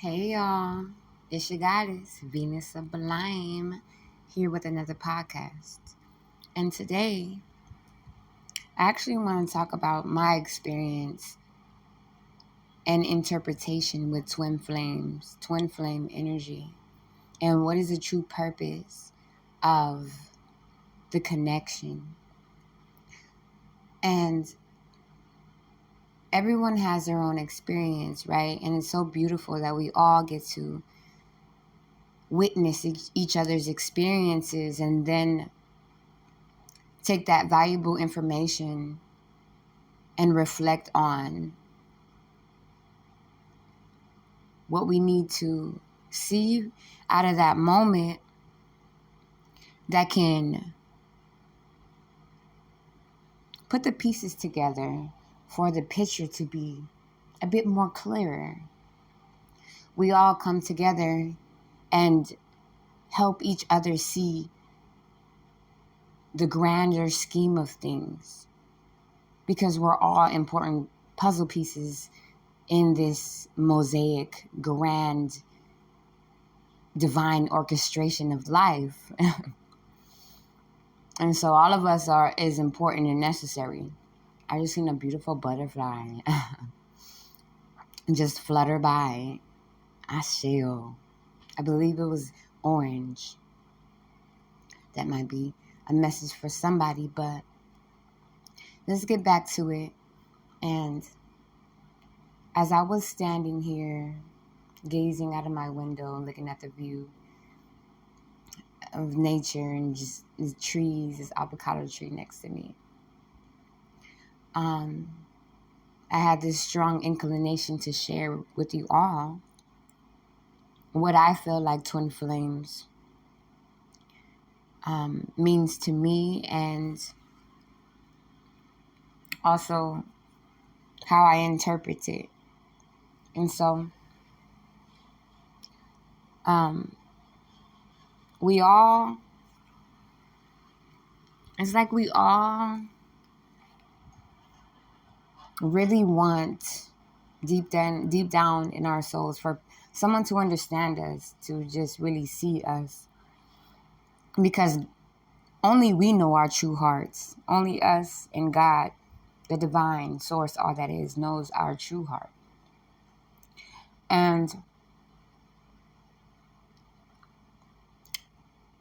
Hey y'all, it's your goddess, Venus Sublime, here with another podcast. And today, I actually want to talk about my experience and interpretation with twin flames, twin flame energy, and what is the true purpose of the connection. And everyone has their own experience, right? And it's so beautiful that we all get to witness each other's experiences and then take that valuable information and reflect on what we need to see out of that moment that can put the pieces together for the picture to be a bit more clearer. We all come together and help each other see the grander scheme of things because we're all important puzzle pieces in this mosaic, grand, divine orchestration of life. And so all of us is important and necessary. I just seen a beautiful butterfly just flutter by. I believe it was orange. That might be a message for somebody, but let's get back to it. And as I was standing here, gazing out of my window and looking at the view of nature and just the trees, this avocado tree next to me, I had this strong inclination to share with you all what I feel like twin flames means to me, and also how I interpret it. And so it's like we all really want deep down in our souls for someone to understand us, to just really see us, because only we know our true hearts. Only us and God, the divine source, all that is, knows our true heart. And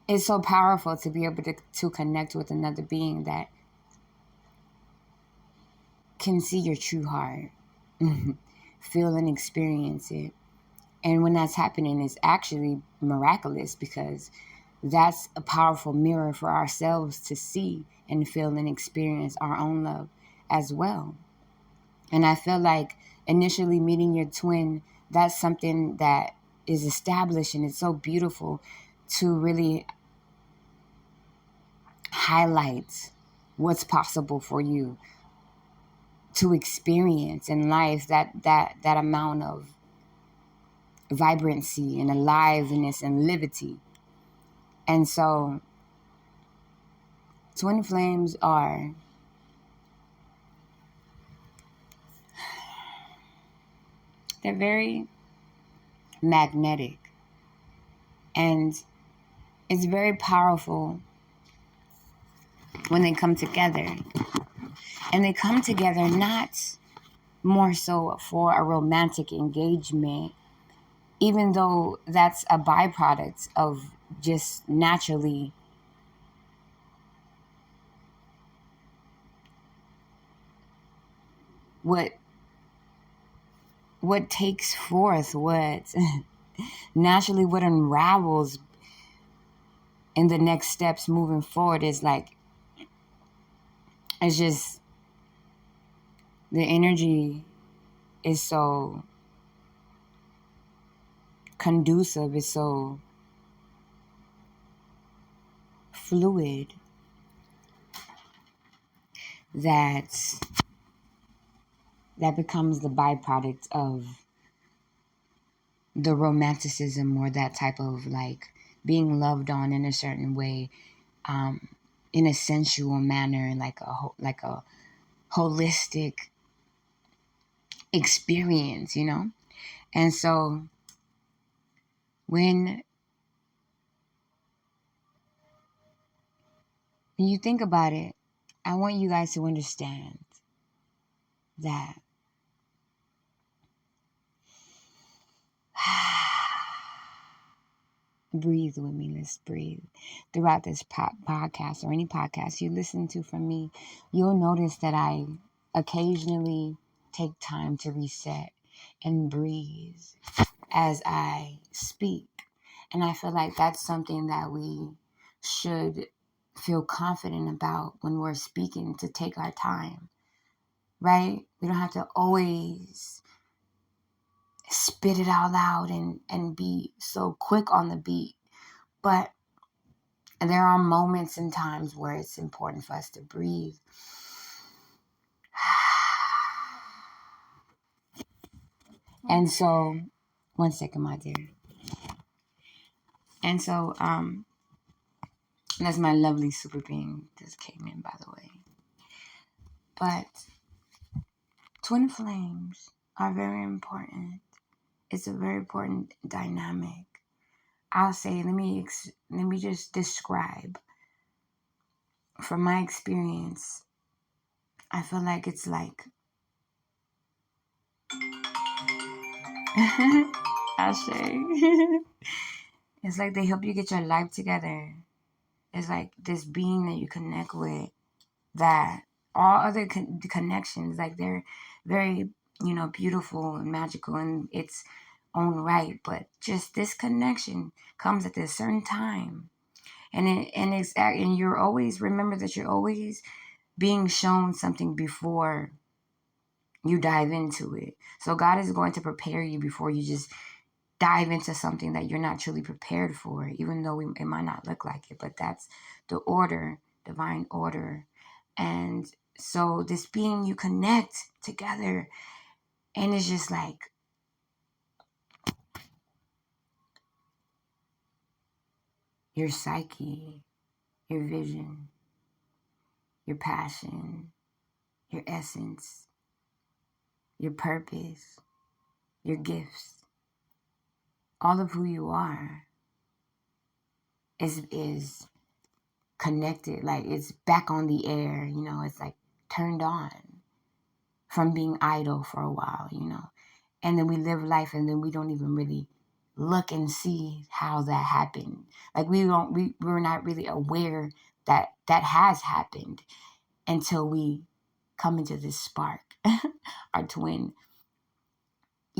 it's so powerful to be able to connect with another being that can see your true heart, feel and experience it. And when that's happening, it's actually miraculous, because that's a powerful mirror for ourselves to see and feel and experience our own love as well. And I feel like initially meeting your twin, that's something that is established, and it's so beautiful to really highlight what's possible for you to experience in life, that amount of vibrancy and aliveness and liberty. And so twin flames they're very magnetic, and it's very powerful when they come together. And they come together not more so for a romantic engagement, even though that's a byproduct of just naturally what takes forth, what naturally what unravels in the next steps moving forward is like, it's just the energy is so conducive, it's so fluid that becomes the byproduct of the romanticism, or that type of like being loved on in a certain way, in a sensual manner, like a holistic experience, you know? And so When you think about it, I want you guys to understand that breathe with me. Let's breathe. Throughout this podcast or any podcast you listen to from me, you'll notice that I occasionally take time to reset and breathe as I speak. And I feel like that's something that we should feel confident about when we're speaking, to take our time, right? We don't have to always spit it out loud and be so quick on the beat. But there are moments and times where it's important for us to breathe. And so, one second, my dear. And so, that's my lovely super being just came in, by the way. But twin flames are very important. It's a very important dynamic. I'll say, let me just describe. From my experience, I feel like it's like I'll say it's like they help you get your life together. It's like this being that you connect with, that all other connections, like they're very, beautiful and magical in its own right. But just this connection comes at a certain time. And you're always, remember that you're always being shown something before you dive into it. So God is going to prepare you before you just dive into something that you're not truly prepared for, even though it might not look like it. But that's the order, divine order. And so this being, you connect together, and it's just like your psyche, your vision, your passion, your essence, your purpose, your gifts, all of who you are is connected. Like it's back on the air, it's like turned on from being idle for a while, and then we live life, and then we don't even really look and see how that happened. Like we're not really aware that that has happened until we come into this spark. Our twin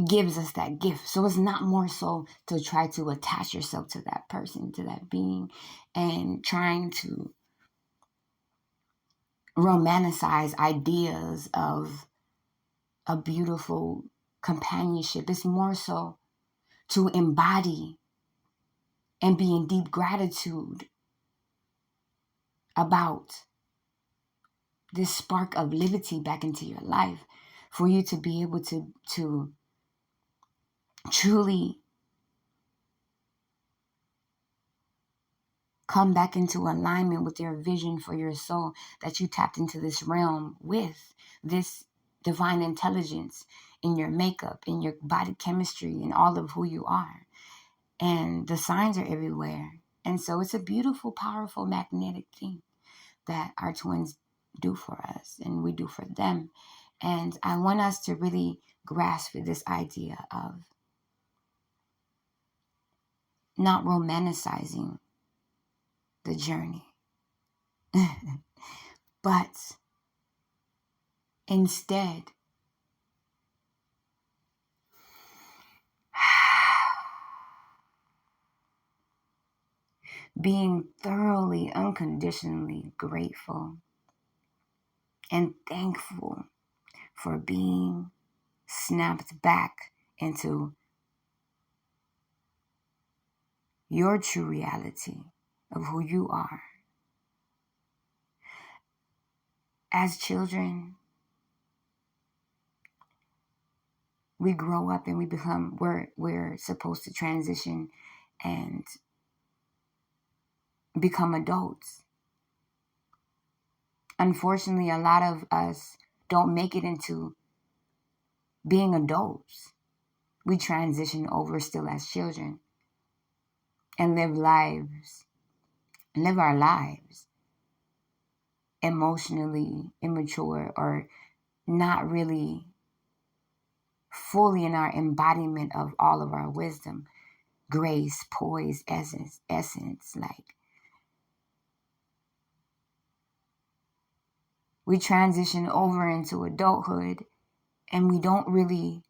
gives us that gift. So it's not more so to try to attach yourself to that person, to that being, and trying to romanticize ideas of a beautiful companionship. It's more so to embody and be in deep gratitude about this spark of liberty back into your life, for you to be able to truly come back into alignment with your vision for your soul that you tapped into this realm with, this divine intelligence in your makeup, in your body chemistry, in all of who you are. And the signs are everywhere. And so it's a beautiful, powerful, magnetic thing that our twins do for us and we do for them. And I want us to really grasp this idea of not romanticizing the journey, but instead being thoroughly, unconditionally grateful and thankful for being snapped back into your true reality of who you are. As children, we grow up and we become, we're supposed to transition and become adults. Unfortunately, a lot of us don't make it into being adults. We transition over still as children. and live our lives emotionally immature or not really fully in our embodiment of all of our wisdom, grace, poise, essence. Like, we transition over into adulthood and we don't really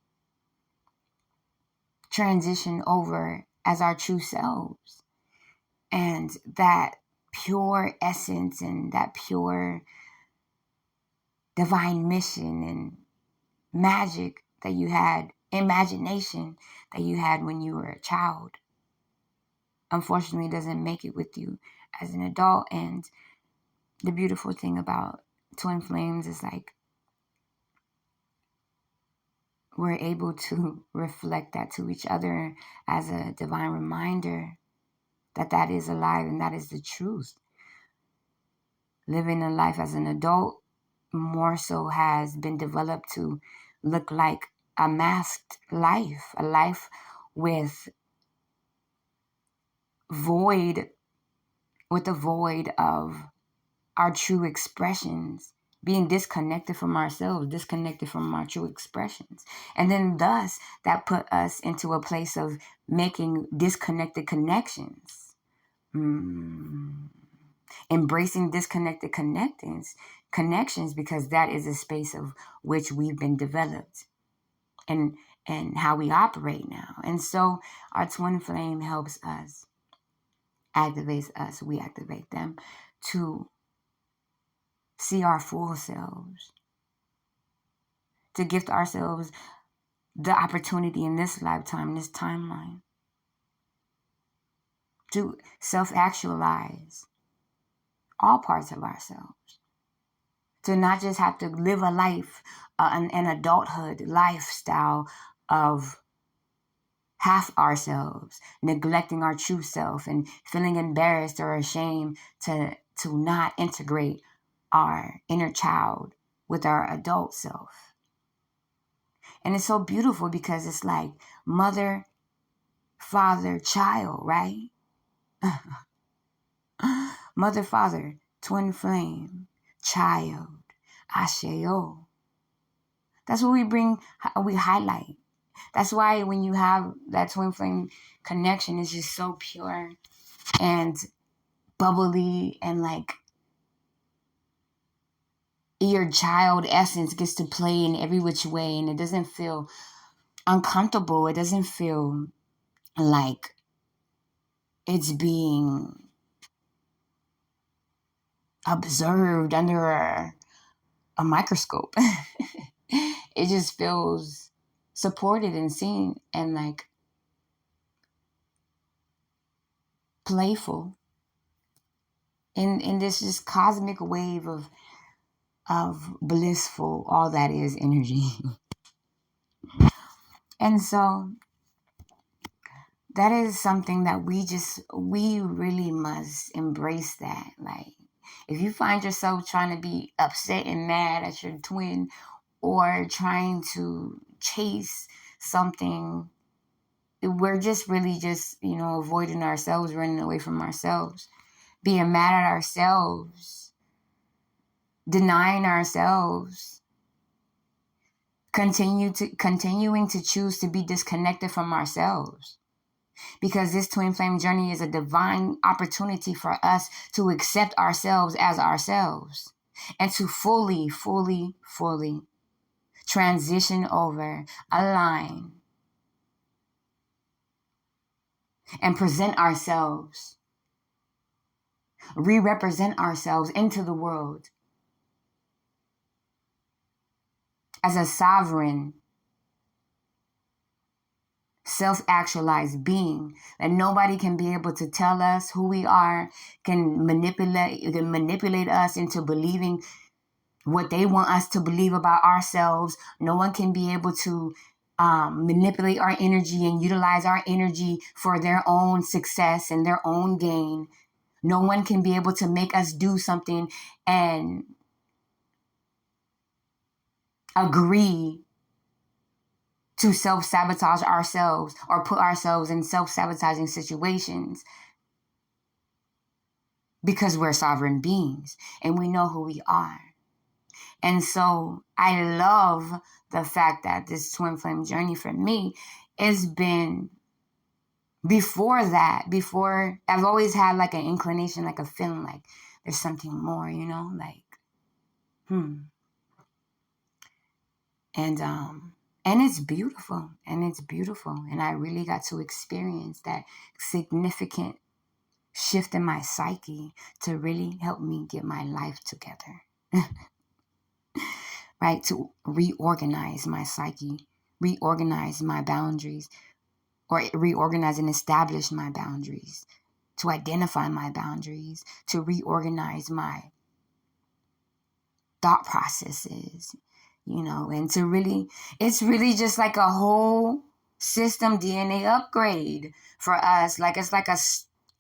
transition over as our true selves. And that pure essence and that pure divine mission and magic that you had, imagination that you had when you were a child, unfortunately doesn't make it with you as an adult. And the beautiful thing about twin flames is like, we're able to reflect that to each other as a divine reminder that that is alive and that is the truth. Living a life as an adult more so has been developed to look like a masked life, a life with a void of our true expressions, being disconnected from ourselves, disconnected from our true expressions. And then thus that put us into a place of making disconnected connections. Embracing disconnected connections, because that is a space of which we've been developed and how we operate now. And so our twin flame helps us, activates us, we activate them to see our full selves, to gift ourselves the opportunity in this lifetime, this timeline, to self-actualize all parts of ourselves, to not just have to live a life, an adulthood lifestyle of half ourselves, neglecting our true self and feeling embarrassed or ashamed to not integrate our inner child with our adult self. And it's so beautiful because it's like mother, father, child, right? Mother, father, twin flame, child, Asheo. That's what we highlight. That's why when you have that twin flame connection, it's just so pure and bubbly, and like your child essence gets to play in every which way, and it doesn't feel uncomfortable. It doesn't feel like it's being observed under a microscope. It just feels supported and seen and like playful in this just cosmic wave of blissful, all that is energy. And so that is something that we really must embrace that. Like, if you find yourself trying to be upset and mad at your twin, or trying to chase something, we're just really just, avoiding ourselves, running away from ourselves, being mad at ourselves, denying ourselves, continuing to choose to be disconnected from ourselves. Because this twin flame journey is a divine opportunity for us to accept ourselves as ourselves and to fully, fully, fully transition over, align, and present ourselves, re-represent ourselves into the world as a sovereign, self-actualized being, that nobody can be able to tell us who we are, can manipulate us into believing what they want us to believe about ourselves. No one can be able to manipulate our energy and utilize our energy for their own success and their own gain. No one can be able to make us do something and agree to self-sabotage ourselves or put ourselves in self-sabotaging situations, because we're sovereign beings and we know who we are. And so I love the fact that this twin flame journey for me has been, before I've always had like an inclination, like a feeling like there's something more, like, And it's beautiful, and I really got to experience that significant shift in my psyche to really help me get my life together. Right? To reorganize my psyche, reorganize my boundaries, or reorganize and establish my boundaries, to identify my boundaries, to reorganize my thought processes, and to really, it's really just like a whole system DNA upgrade for us. Like it's like a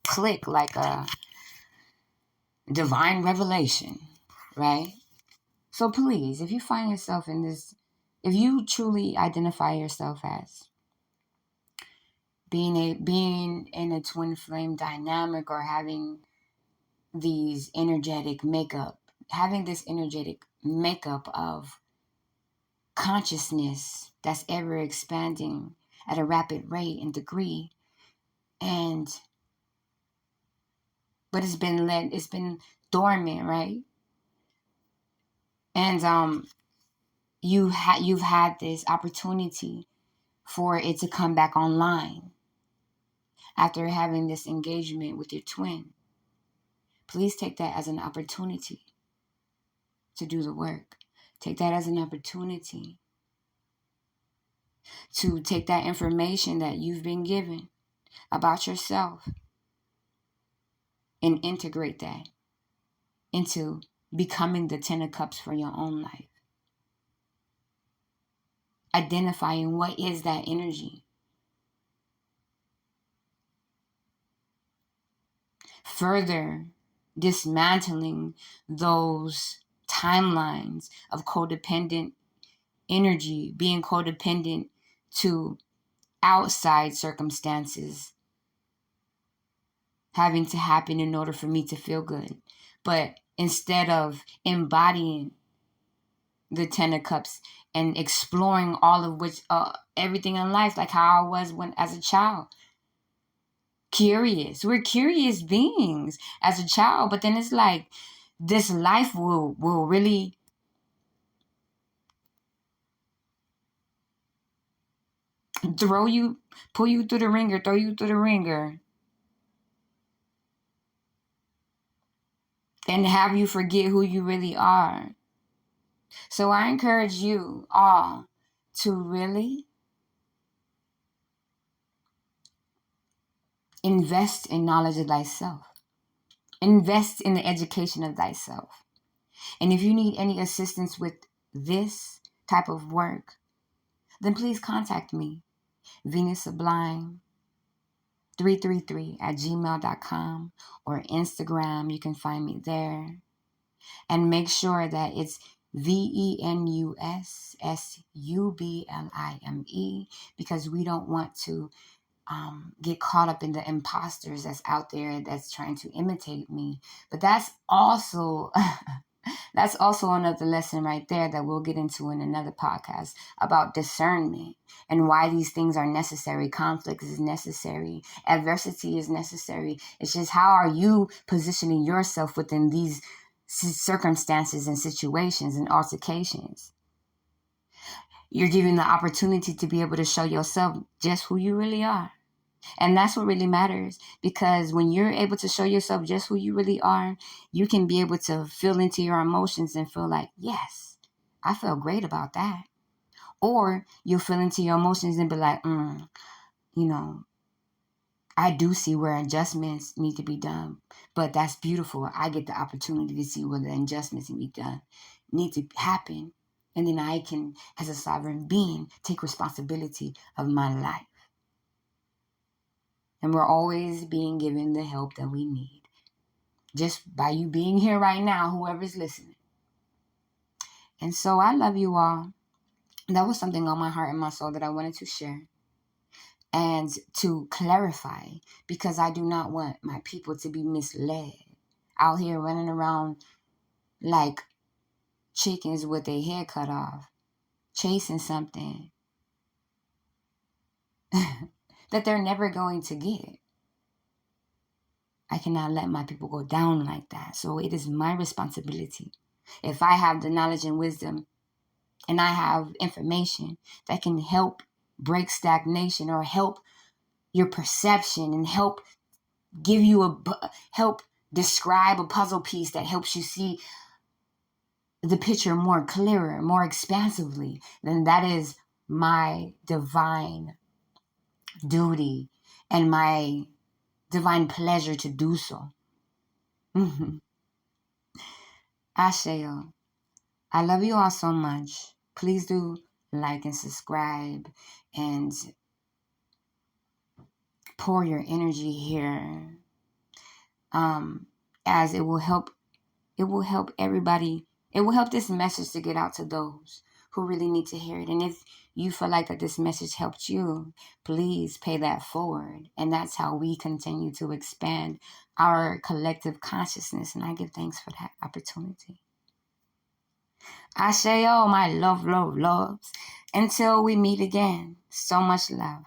click, like a divine revelation, right? So please, if you find yourself in this, if you truly identify yourself as being in a twin flame dynamic, or having this energetic makeup of consciousness that's ever expanding at a rapid rate and degree, but it's been dormant, right? And you've had this opportunity for it to come back online after having this engagement with your twin. Please take that as an opportunity to do the work. Take that as an opportunity to take that information that you've been given about yourself and integrate that into becoming the Ten of Cups for your own life. Identifying what is that energy. Further dismantling those timelines of codependent energy, being codependent to outside circumstances having to happen in order for me to feel good. But instead of embodying the Ten of Cups and exploring all of which, everything in life, like how I was as a child. Curious. We're curious beings as a child, but then it's like this life will really pull you through the ringer, throw you through the ringer, and have you forget who you really are. So I encourage you all to really invest in knowledge of thyself. Invest in the education of thyself. And if you need any assistance with this type of work, then please contact me, VenusSublime333@gmail.com, or Instagram. You can find me there. And make sure that it's VenusSublime, because we don't want to get caught up in the imposters that's out there that's trying to imitate me. But that's also another lesson right there that we'll get into in another podcast about discernment and why these things are necessary. Conflict is necessary. Adversity is necessary. It's just, how are you positioning yourself within these circumstances and situations and altercations? You're given the opportunity to be able to show yourself just who you really are. And that's what really matters, because when you're able to show yourself just who you really are, you can be able to feel into your emotions and feel like, yes, I feel great about that. Or you'll feel into your emotions and be like, I do see where adjustments need to be done, but that's beautiful. I get the opportunity to see where the adjustments need to happen. And then I can, as a sovereign being, take responsibility of my life. And we're always being given the help that we need. Just by you being here right now, whoever's listening. And so I love you all. that was something on my heart and my soul that I wanted to share and to clarify, because I do not want my people to be misled out here running around like chickens with their head cut off, chasing something that they're never going to get. I cannot let my people go down like that. So it is my responsibility. If I have the knowledge and wisdom and I have information that can help break stagnation or help your perception and help give you help describe a puzzle piece that helps you see the picture more clearer, more expansively, then that is my divine duty and my divine pleasure to do so. Asheo, I love you all so much. Please do like and subscribe and pour your energy here, as it will help everybody. It will help this message to get out to those who really need to hear it. And if you feel like that this message helped you, please pay that forward. And that's how we continue to expand our collective consciousness. And I give thanks for that opportunity. I say, oh, my love, love, loves. Until we meet again, so much love.